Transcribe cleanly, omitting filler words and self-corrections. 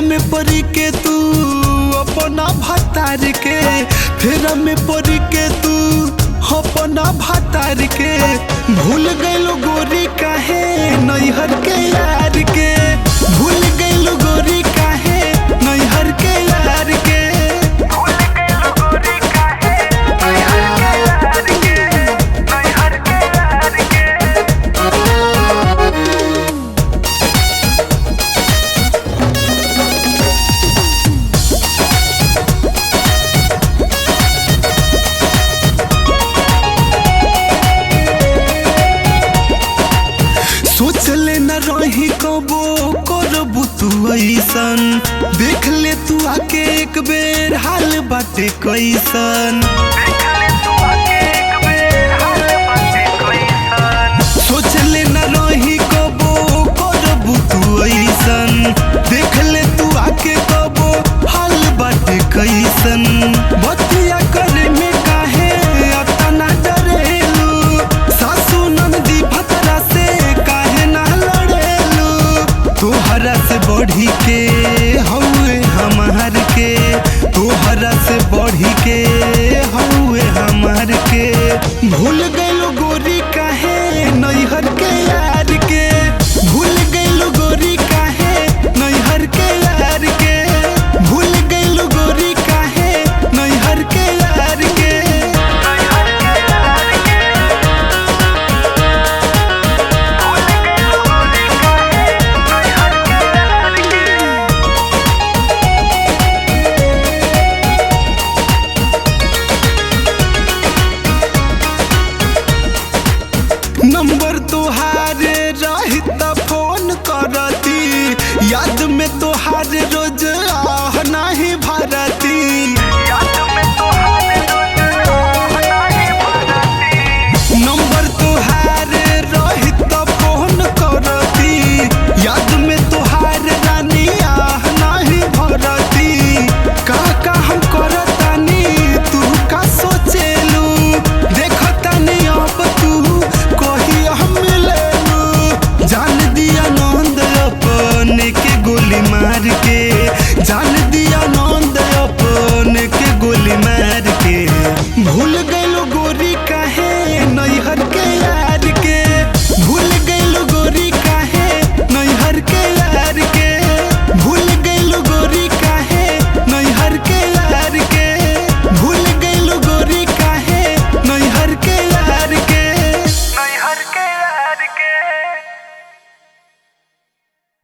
में परी के तू अपना भतार के, फेरा में परी के तू अपना भतार के। भूल गइलो गोरी काहे नैहर के यार के, भूल गइलो गोरी काहे नैहर के यार के। सोचले न रही कबो करबू तू ऐसन, देख ले तू आके एक बेर हाल बाटे कैसन। सोचले न रही कबो करबू तू ऐसन, देख ले तू आके कबो हाल बाटे कैसन। बतिया करे में काहे अतना डरेलू, सासू ननदी भतरा से तोहरा से बढ़ी के हौवे हमार के, तोहरा से बढ़ी के हौवे हमार के। भूल गइलो गोरी काहे नैहर के यार के, भूल गइलो गोरी काहे नैहर के यार के, भूल गइलो गोरी काहे नैहर के यार के। नंबर तोहारे रही त फोन करती, याद में तोहारे रोज आह नाही भरती। नंबर तोहारे रही त फोन करती, याद में तोहारे रानी आह नाही भरती। का हम करतानी तू का सोचेलू, देखतानी अब तू जान दिया नंद अपने के गोली मार के, जान दिया नंद अपने के गोली मार के। भूल गइलो गोरी काहे नैहर के यार के, भूल गइलो गोरी काहे नैहर के यार के, भूल गइलो गोरी काहे नैहर के यार के, भूल गइलो गोरी काहे नैहर के यार के, नैहर के यार के।